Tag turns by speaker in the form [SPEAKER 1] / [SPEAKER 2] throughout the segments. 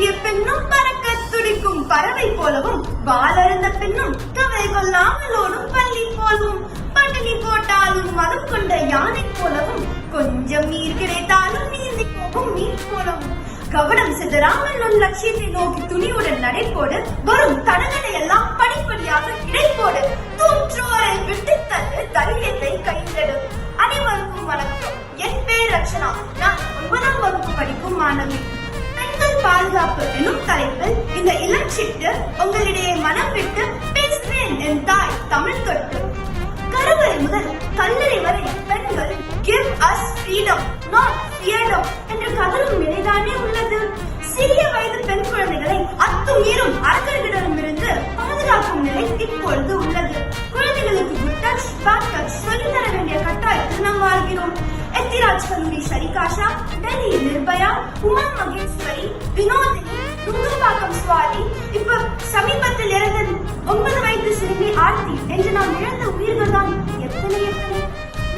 [SPEAKER 1] கட்டிய பெண்ணும் பறக்க துடிக்கும் பறவை போலவும், வாழறிந்த பெண்ணும் கவலை கொள்ளாமலோடும் பள்ளி போலவும், பட்டினி போட்டாலும் மதம் கொண்ட யானை போலவும், கொஞ்சம் நீர் கிடைத்தாலும் நீந்தி போகும் மீன் போலவும், கவனம் சிதறாமல் உன் லட்சியத்தை நோக்கி துணியுடன் நடைபோடு, வரும் தடங்களை எல்லாம் படிப்படியாக இடைப்போடு, தூற்றோரை விட்டு தள்ளு, தைரியத்தை கைந்தெடு. அனைவருக்கும் வணக்கம். என் பேர் ரச்சனா. நான் 9ஆம் வகுப்பு படிக்கும் மாணவி. பெண்கள் பாதுகாப்பு எனும் தலைப்பில் இந்த இளஞ்சிட்டு உங்களிடையே மனம் விட்டு பேசுகிறேன் என் தாய் தமிழ் தொட்டு. கருவறை முதல் கல்லறை வரை பெண்கள் give us freedom, not freedom என்று கதரும் நிலைதானே உள்ளது. சிறிய வயது பெண் குழந்தைகளை அத்துமீறும் அரக்கர்களிடமிருந்து பாதுகாக்கும் நிலை இப்பொழுது உள்ளது. குழந்தைகளுக்கு குட் டச், பேட் டச் சொல்லித்தர வேண்டிய கட்டாயத்தில் நாம் வாழ்கிறோம். எத்திராஜ் கல்லூரி ஷரிகாஷா, டெல்லி நிர்பயா, உமா மகேஸ்வரி, வினோதினி, நுங்கம்பாக்கம் சுவாதி, இப்ப சமீபத்தில் இறந்த 9 வயது சிறுமி ஆர்த்தி என்று நாம் இழந்த உயிர்கள் தான் எத்தனை எத்தனை.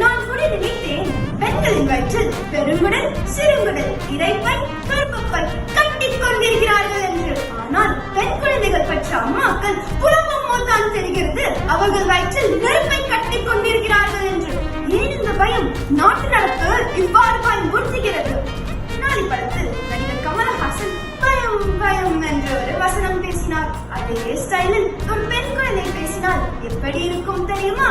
[SPEAKER 1] நான் கூட நினைத்தேன், பெண்களின் வயிற்றில் பெருங்குடல், சிறுங்குடல், இறைப்பை, கருப்பப்பை கட்டிக் கொண்டிருக்கிறார்கள் என்று. ஆனால் பெண் குழந்தைகள் பெற்ற அம்மாக்கள் புலம்பமோ தான் தெரிகிறது அவர்கள் வயிற்றில் நெருப்பை கட்டிக் கொண்டிருக்கிறார்கள் என்று. ஏன் இந்த பயம்? நாட்டு நடப்பு இவ்வாறு பயன்படுத்துகிறது. நாளை படத்தில் நடிகர் கமலஹாசன் பயம் பயம் என்று ஒரு வசனம் பேசினார். அதே ஸ்டைலில் ஒரு பெண் குழந்தை பேசினால் எப்படி இருக்கும் தெரியுமா?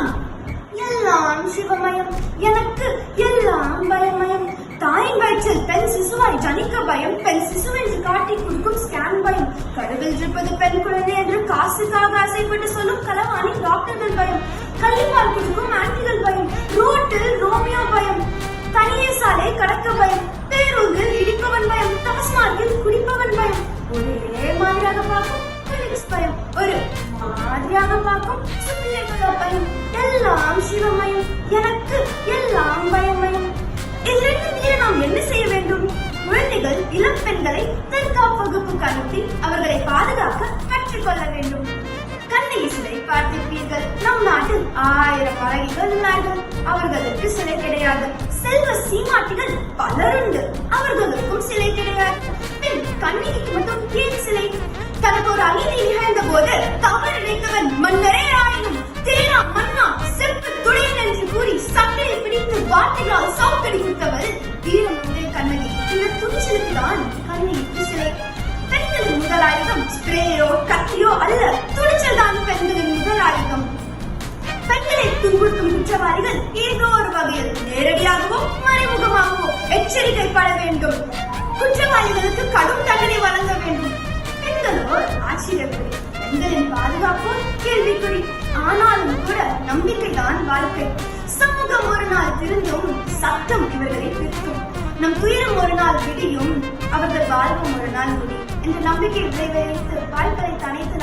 [SPEAKER 1] எல்லாம் சிவமயம், எனக்கு எல்லாம் பயமயம், தாயின் வயிற்றில் பெண் சிசுவாய் ஜனிக்க பயம், பெண் சிசு என்று காட்டி கொடுக்கும் ஸ்கேன் பயம், கடவுள் இருப்பது பெண் குழந்தை என்று காசுக்காக ஆசைப்பட்டு சொல்லும் களவாணி டாக்டர்கள் பயம், கள்ளிப்பால் கொடுக்கும் ஆன்டிகள் பயம், ரோட்டில் ரோமியோ பயம், தனியே சாலை கடக்க பயம், பேருந்தில் இடிப்பவன் பயம், டாஸ்மாகில் குடிப்பவன் பயம், ஒரே மாதிரியாக பார்க்கும் பயம், ஒரு மாதிரியாக பார்க்கும் சுப்பிள்ளைகள பயம், எல்லாம் சிவமயம், எனக்கு எல்லாம் பயமயம். இதிலிருந்து நாம் என்ன செய்ய வேண்டும்? குழந்தைகள், இளம் பெண்களை தற்காப்பு வகுப்புக்கு அனுப்பி அவர்களை பாதுகாக்க கற்றுக்கொள்ள வேண்டும். கண்ணகி சிலை பார்த்திருப்பீர்கள். நம் நாட்டில் 1000 அழகிகள் உள்ளார்கள். அவர்களுக்கு சிலை கிடையாது. செல்வ சீமாட்டிகள் பலருண்டு. அவர்களுக்கும் சிலை கிடையாது. பின் கண்ணகிக்கு மட்டும் ஏன் சிலை? தனக்கு ஒரு அநீதி நிகழ்ந்த போது தவறு இழைத்தவன் மன்னரே ஆயினும் தேனா மன்னா செப்பு துடையன் என்று கூறி சட்டையை பிடித்து வார்த்தைகளால் சாக்கடி கொடுத்தவள் வீரமங்கை கண்ணகி. இந்த துணிச்சலுக்கு தான் கண்ணகிக்கு சிலை. பெண்களின் முதல் ஆயுதம் ஸ்பிரேயோ கத்தியோ அல்ல, துணிச்சல் தான் பெண்களின் முதல் ஆயுதம். பெண்களை துன்புறுத்தும் குற்றவாளிகள் ஏதோ ஒரு வகையில் நேரடியாகவோ மறைமுகமாகவோ எச்சரிக்கைப்பட வேண்டும். குற்றவாளிகளுக்கு கடும் தண்டனை வழங்க வேண்டும். பெண்களோ ஆச்சரியப்படி, பெண்களின் பாதுகாப்போ கேள்விக்குறி. ஆனாலும் கூட நம்பிக்கைதான் வாழ்க்கை. சமூகம் ஒரு நாள் திருந்தும், சட்டம் இவர்களை திருத்தும். நம் துயரம் ஒரு நாள் விடியும், அவர்கள் வாழ்வும் ஒரு நாள் முடியும் என்ற நம்பிக்கை விளைவித்து வாழ்க்கையை தனைத்து